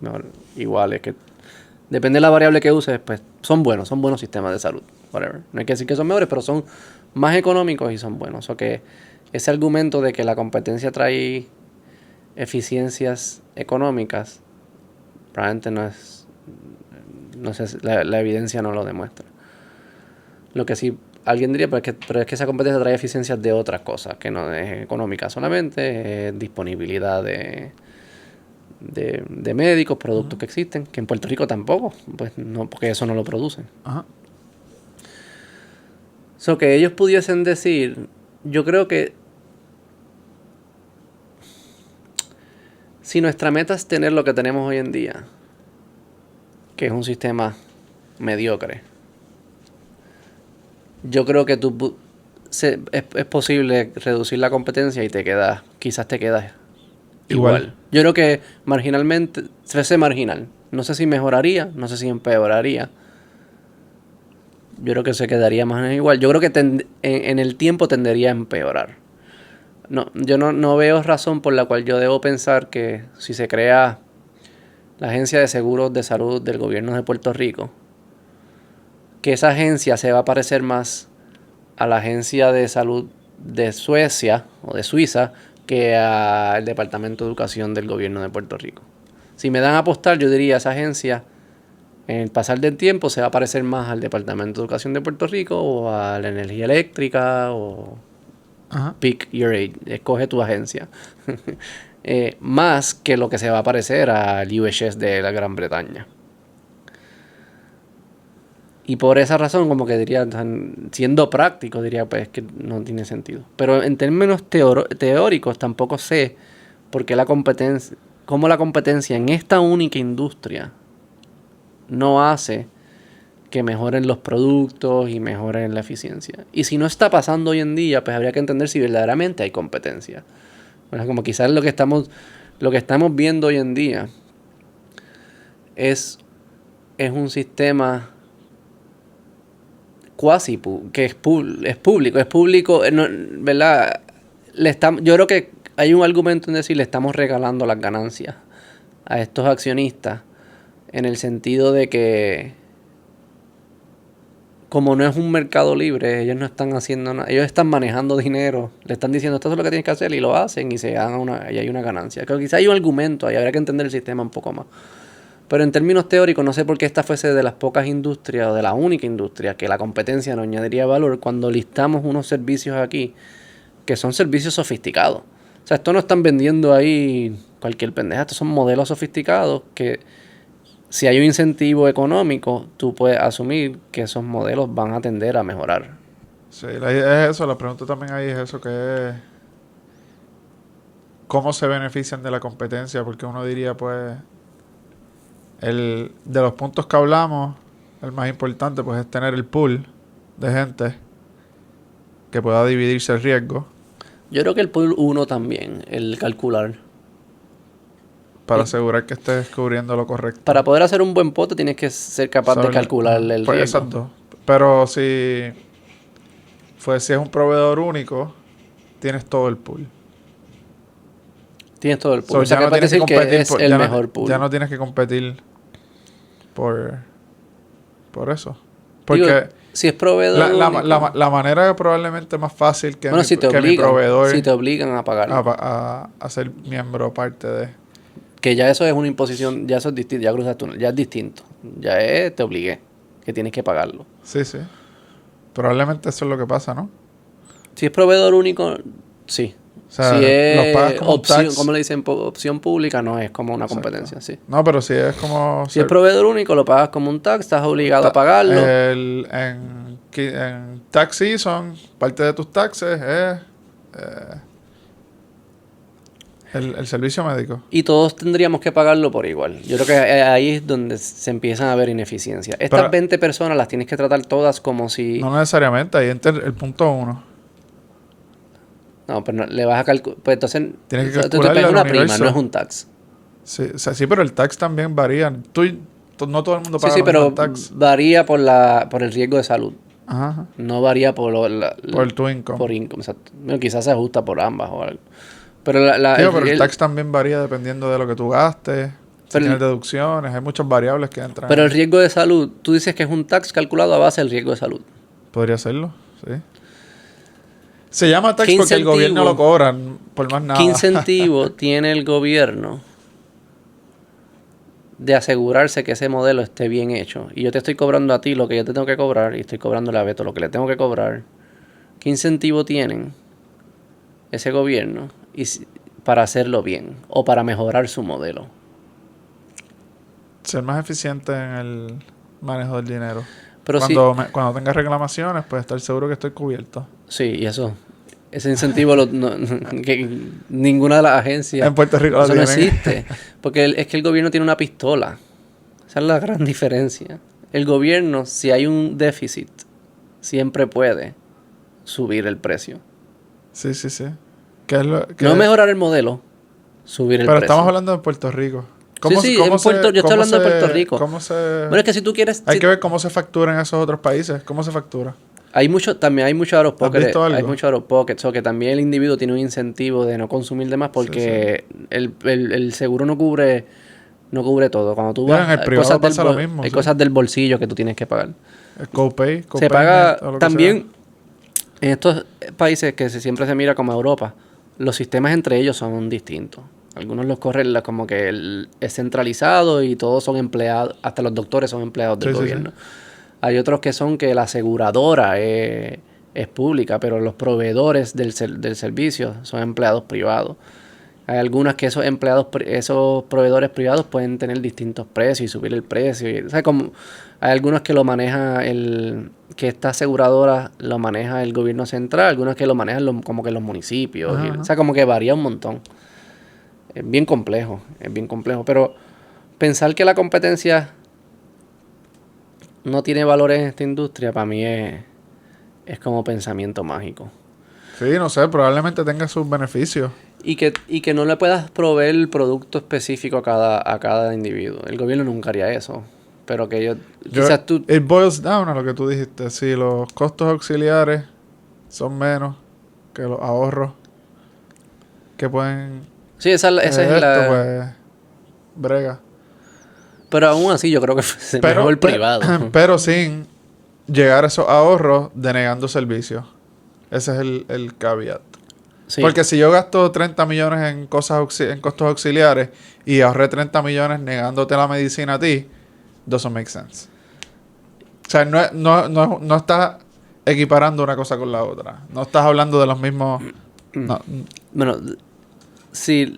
iguales que, depende de la variable que uses, pues son buenos sistemas de salud, whatever. No hay que decir que son mejores, pero son más económicos y son buenos. O que ese argumento de que la competencia trae eficiencias económicas, probablemente no sé, la evidencia no lo demuestra. Lo que sí alguien diría, pero es que esa competencia trae eficiencias de otras cosas, que no es económica solamente, es disponibilidad de médicos, productos que existen, que en Puerto Rico tampoco, pues no, porque eso no lo producen. Ajá. So que ellos pudiesen decir, yo creo que si nuestra meta es tener lo que tenemos hoy en día, que es un sistema mediocre, yo creo que es posible reducir la competencia y quizás te quedas igual. Yo creo que marginalmente, fuese marginal. No sé si mejoraría, no sé si empeoraría. Yo creo que se quedaría más o menos igual. Yo creo que en el tiempo tendería a empeorar. No, yo no veo razón por la cual yo debo pensar que si se crea la Agencia de Seguros de Salud del Gobierno de Puerto Rico, que esa agencia se va a parecer más a la Agencia de Salud de Suecia o de Suiza que al Departamento de Educación del Gobierno de Puerto Rico. Si me dan a apostar, yo diría esa agencia, en el pasar del tiempo, se va a parecer más al Departamento de Educación de Puerto Rico o a la energía eléctrica o Ajá. pick your age, escoge tu agencia. Más que lo que se va a parecer al UHS de la Gran Bretaña. Y por esa razón, como que diría, siendo práctico, diría pues que no tiene sentido. Pero en términos teóricos tampoco sé por qué cómo la competencia en esta única industria no hace que mejoren los productos y mejoren la eficiencia. Y si no está pasando hoy en día, pues habría que entender si verdaderamente hay competencia. Bueno, como quizás lo que estamos viendo hoy en día es un sistema que es público, no, ¿verdad? Yo creo que hay un argumento en decir le estamos regalando las ganancias a estos accionistas en el sentido de que como no es un mercado libre, ellos no están haciendo nada, ellos están manejando dinero, le están diciendo esto es lo que tienes que hacer y lo hacen y y hay una ganancia. Creo que quizá hay un argumento ahí, habría que entender el sistema un poco más. Pero en términos teóricos, no sé por qué esta fuese de las pocas industrias o de la única industria que la competencia no añadiría valor cuando listamos unos servicios aquí que son servicios sofisticados. O sea, esto no están vendiendo ahí cualquier pendeja, estos son modelos sofisticados que si hay un incentivo económico, tú puedes asumir que esos modelos van a tender a mejorar. Sí, es eso. La pregunta también ahí es eso, que es cómo se benefician de la competencia, porque uno diría, pues, de los puntos que hablamos, el más importante, pues, es tener el pool de gente que pueda dividirse el riesgo. Yo creo que el pool 1 también, el calcular. Para asegurar que estés cubriendo lo correcto. Para poder hacer un buen pote tienes que ser capaz de calcular el riesgo. Exacto. Pero si es un proveedor único, tienes todo el pool. Tienes todo el pool. O sea, que puedes decir que es el mejor pool. Ya no tienes que competir por eso. Porque digo, si es proveedor la manera probablemente más fácil que, bueno, mi proveedor si te obligan a pagarlo. A ser miembro parte de... Que ya eso es una imposición, ya eso es distinto, ya cruzas tú, ya es distinto. Ya te obligué, que tienes que pagarlo. Sí, sí. Probablemente eso es lo que pasa, ¿no? Si es proveedor único, sí. O sea, Si los pagas es como un opción, tax. como le dicen, opción pública, no es como una Exacto. competencia, sí. No, pero si es como... Si es proveedor único, lo pagas como un tax, estás obligado a pagarlo. En tax season, parte de tus taxes es el servicio médico. Y todos tendríamos que pagarlo por igual. Yo creo que ahí es donde se empiezan a ver ineficiencias. Estas Pero 20 personas las tienes que tratar todas como si... no necesariamente, ahí entra el punto 1. No, pero le vas a calcular... Pues entonces, Tienes que tú te calcularle pagas al una prima, universo. no es un tax. Sí, o sea, sí, pero el tax también varía. No todo el mundo Sí, paga sí, lo mismo pero en tax. varía por el riesgo de salud. Ajá. No varía Por tu income. por income. Exacto. Bueno, quizás se ajusta por ambas o algo. Pero, Tío, pero el tax también varía dependiendo de lo que tú gastes. Si Pero- tienes deducciones, hay muchas variables que entran. pero el riesgo de salud, tú dices que es un tax calculado a base del riesgo de salud. Podría serlo, sí. Se llama tax ¿Qué porque el gobierno incentivo? lo cobra por más ¿Qué nada. incentivo tiene el gobierno de asegurarse que ese modelo esté bien hecho? Y yo te estoy cobrando a ti lo que yo te tengo que cobrar y estoy cobrando a Beto lo que le tengo que cobrar. ¿Qué incentivo tienen ese gobierno para hacerlo bien o para mejorar su modelo? Ser más eficiente en el manejo del dinero. Pero Cuando tengas reclamaciones, pues estar seguro que estoy cubierto. sí, y ese incentivo que ninguna de las agencias, En Puerto Rico lo eso no tienen. existe. Porque es que el gobierno tiene una pistola. Esa es la gran diferencia. El gobierno, si hay un déficit, siempre puede subir el precio. Sí, sí, sí. ¿Qué es lo, qué No es? mejorar el modelo, subir el Pero precio. estamos hablando de Puerto Rico. Sí, sí, yo estoy hablando de Puerto Rico. ¿Cómo se...? Bueno, es que si tú quieres... Hay que ver cómo se factura en esos otros países. ¿Cómo se factura? También hay mucho out of pocket. ¿Has visto algo? Hay mucho out of pocket. So que también el individuo tiene un incentivo de no consumir de más porque el seguro no cubre todo. Cuando tú Mira, vas, en el hay privado cosas pasa lo mismo, hay sí. cosas del bolsillo que tú tienes que pagar. El copay Se paga o lo que también en estos países que siempre se mira como Europa. Los sistemas entre ellos son distintos. Algunos los corren como que es centralizado y todos son empleados, hasta los doctores son empleados del Sí, sí, gobierno. Hay otros que son que la aseguradora es pública, pero los proveedores del servicio son empleados privados. Hay algunas que esos proveedores privados pueden tener distintos precios y subir el precio. O sea, hay algunos que lo maneja que esta aseguradora lo maneja el gobierno central, algunas que lo manejan como que los municipios. O sea, como que varía un montón. Es bien complejo. Pero pensar que la competencia no tiene valores en esta industria, para mí es como pensamiento mágico. Sí, no sé, probablemente tenga sus beneficios. Y que no le puedas proveer el producto específico a cada individuo. El gobierno nunca haría eso. Pero que quizás tú... It boils down a lo que tú dijiste. Si los costos auxiliares son menos que los ahorros que pueden... Sí, esa es la... pues, brega. Pero aún así yo creo que se mejor el privado. Pero sin llegar a esos ahorros denegando servicios. Ese es el caveat. Sí. Porque si yo gasto 30 millones en en costos auxiliares y ahorré 30 millones negándote la medicina a ti, doesn't make sense. O sea, no estás equiparando una cosa con la otra. No estás hablando de los mismos... No. Bueno, si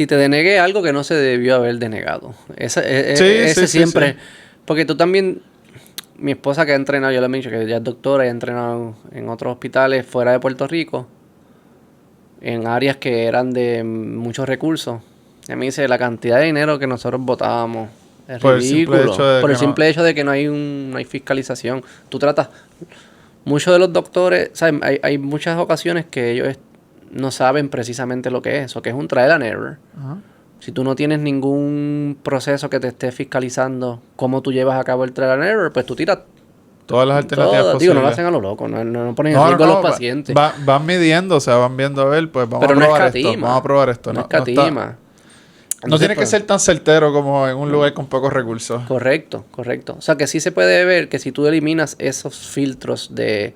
te denegué algo que no se debió haber denegado. Ese siempre... Sí. Porque tú también... Mi esposa que ha entrenado, yo le he dicho que ella es doctora y ha entrenado en otros hospitales fuera de Puerto Rico, en áreas que eran de muchos recursos. Y a mí dice, la cantidad de dinero que nosotros botábamos es ridículo. Por el simple hecho de que no hay fiscalización. Tú tratas... Muchos de los doctores... ¿sabes? Hay muchas ocasiones que ellos no saben precisamente lo que es. O que es un trial and error. Ajá. Si tú no tienes ningún proceso que te esté fiscalizando cómo tú llevas a cabo el trial and error, pues tú tiras todas las alternativas posibles. Digo, no lo hacen a lo loco, no ponen en riesgo a los pacientes. Van midiendo, o sea, van viendo a ver, pues vamos Pero a probar esto, vamos a probar esto. No escatima. No tiene que ser tan certero como en un lugar con pocos recursos. Correcto. O sea, que sí se puede ver que si tú eliminas esos filtros de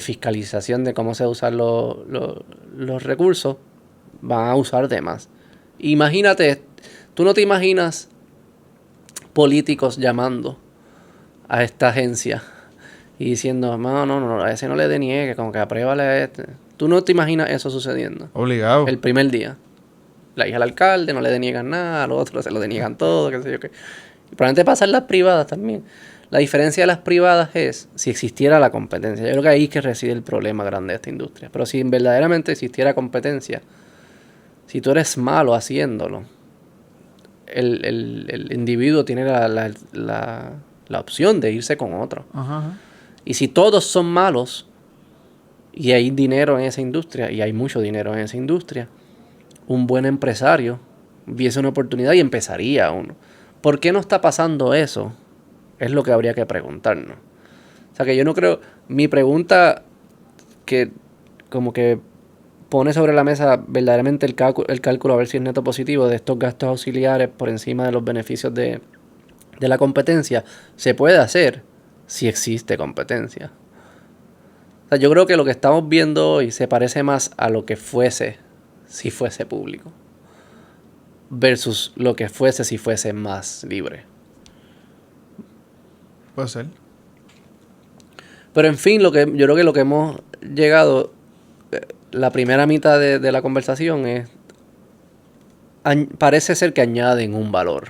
fiscalización de cómo se usan los recursos, van a usar de más. Imagínate, tú no te imaginas políticos llamando a esta agencia y diciendo, no, a ese no le deniegue, como que apruébale a este. Tú no te imaginas eso sucediendo. Obligado. El primer día. La hija del alcalde, no le deniegan nada, a los otros se lo deniegan todo, qué sé yo qué. Y probablemente pasa en las privadas también. La diferencia de las privadas es si existiera la competencia. Yo creo que ahí es que reside el problema grande de esta industria. Pero si verdaderamente existiera competencia, si tú eres malo haciéndolo, el individuo tiene la opción de irse con otro. Ajá. Y si todos son malos y hay dinero en esa industria, y hay mucho dinero en esa industria, un buen empresario viese una oportunidad y empezaría uno. ¿Por qué no está pasando eso? Es lo que habría que preguntarnos. O sea que yo no creo... Mi pregunta que como que pone sobre la mesa verdaderamente el cálculo a ver si es neto positivo de estos gastos auxiliares por encima de los beneficios de la competencia, se puede hacer si existe competencia. O sea, yo creo que lo que estamos viendo hoy se parece más a lo que fuese si fuese público versus lo que fuese si fuese más libre. Puede ser. Pero en fin, yo creo que lo que hemos llegado, la primera mitad de la conversación es, parece ser que añaden un valor.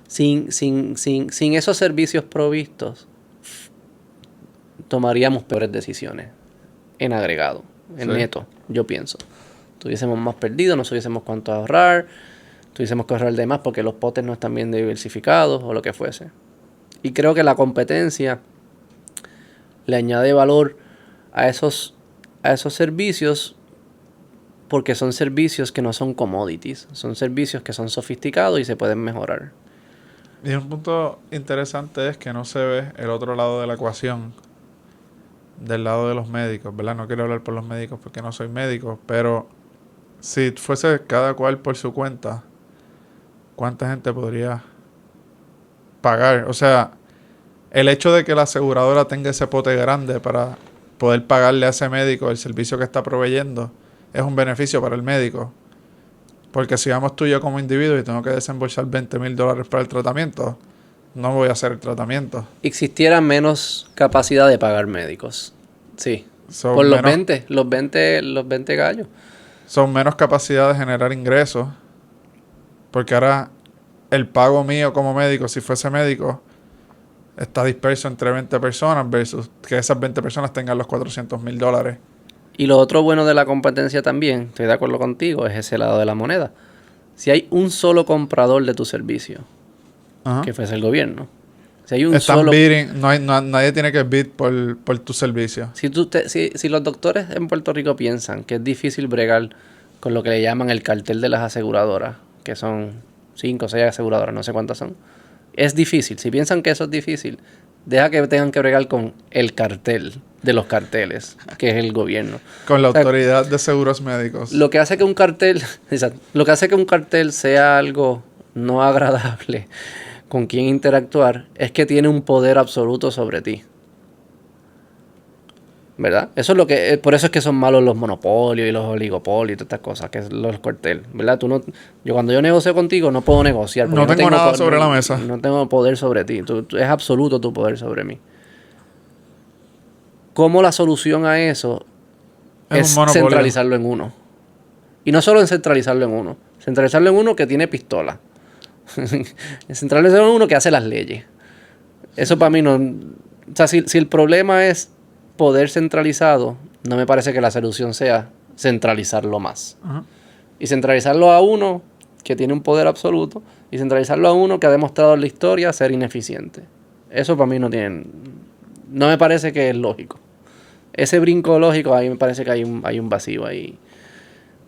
Sin esos servicios provistos, tomaríamos peores decisiones en agregado, en neto, yo pienso. Tuviésemos más perdido, no supiésemos cuánto ahorrar, tuviésemos que ahorrar de más porque los potes no están bien diversificados o lo que fuese. Y creo que la competencia le añade valor a esos servicios porque son servicios que no son commodities, son servicios que son sofisticados y se pueden mejorar. Y un punto interesante es que no se ve el otro lado de la ecuación, del lado de los médicos, ¿verdad? No quiero hablar por los médicos porque no soy médico, pero si fuese cada cual por su cuenta, ¿cuánta gente podría pagar? O sea, el hecho de que la aseguradora tenga ese pote grande para poder pagarle a ese médico el servicio que está proveyendo es un beneficio para el médico. Porque si vamos tú y yo como individuo y tengo que desembolsar $20,000 para el tratamiento, no voy a hacer el tratamiento. Existiera menos capacidad de pagar médicos. Sí. Son Por los menos- 20 gallos. Son menos capacidad de generar ingresos. Porque ahora el pago mío como médico, si fuese médico, está disperso entre 20 personas versus que esas 20 personas tengan los $400,000. Y lo otro bueno de la competencia también, estoy de acuerdo contigo, es ese lado de la moneda. Si hay un solo comprador de tu servicio, Ajá. que fuese el gobierno. Si hay un Están solo... bidding, nadie tiene que bid por tu servicio. Si los doctores en Puerto Rico piensan que es difícil bregar con lo que le llaman el cartel de las aseguradoras, que son 5 o 6 aseguradoras, no sé cuántas son, es difícil. Si piensan que eso es difícil, deja que tengan que bregar con el cartel de los carteles, que es el gobierno. Con la O sea, autoridad de seguros médicos. Lo que hace que un cartel, exacto, lo que hace que un cartel sea algo no agradable con quien interactuar es que tiene un poder absoluto sobre ti. ¿Verdad? Eso es lo que, por eso es que son malos los monopolios y los oligopolios y todas estas cosas, que es los carteles, ¿verdad? Cuando yo negocio contigo no puedo negociar. No tengo nada sobre la mesa. No tengo poder sobre ti. Es absoluto tu poder sobre mí. ¿Cómo la solución a eso es un monopolio. centralizarlo en uno? Y no solo en centralizarlo en uno. Centralizarlo en uno que tiene pistola. Centralizarlo en uno que hace las leyes. Eso para mí no... O sea, si el problema es poder centralizado, no me parece que la solución sea centralizarlo más. Ajá. Y centralizarlo a uno que tiene un poder absoluto y centralizarlo a uno que ha demostrado en la historia ser ineficiente. Eso para mí no me parece que es lógico. Ese brinco lógico, ahí me parece que hay un vacío ahí.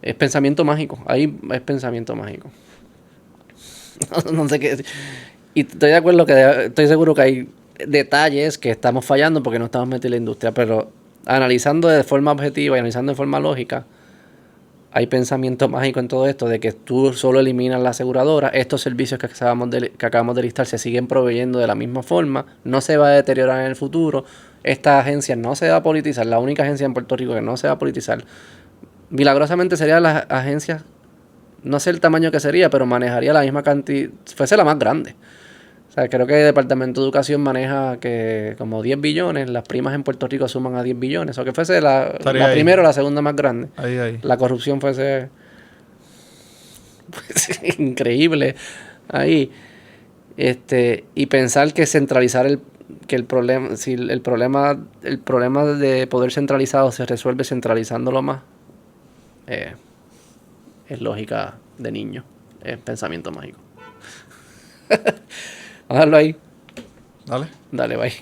Es pensamiento mágico. Ahí es pensamiento mágico. No sé qué. Y estoy seguro que hay detalles que estamos fallando porque no estamos metidos en la industria, pero analizando de forma objetiva y analizando de forma lógica, hay pensamiento mágico en todo esto de que tú solo eliminas la aseguradora, estos servicios que acabamos de listar se siguen proveyendo de la misma forma, no se va a deteriorar en el futuro, esta agencia no se va a politizar, la única agencia en Puerto Rico que no se va a politizar, milagrosamente serían las agencias, no sé el tamaño que sería, pero manejaría la misma cantidad, fuese la más grande. sea, creo que el Departamento de Educación maneja que como 10 billones, las primas en Puerto Rico suman a 10 billones, o que fuese la Estaría primera o ahí. la segunda más grande. Ahí. La corrupción fuese increíble ahí. Y pensar que centralizar que el problema, si el problema de poder centralizado se resuelve centralizándolo más, es lógica de niño, es pensamiento mágico. Vamos a dejarlo ahí. Dale. Dale, bye.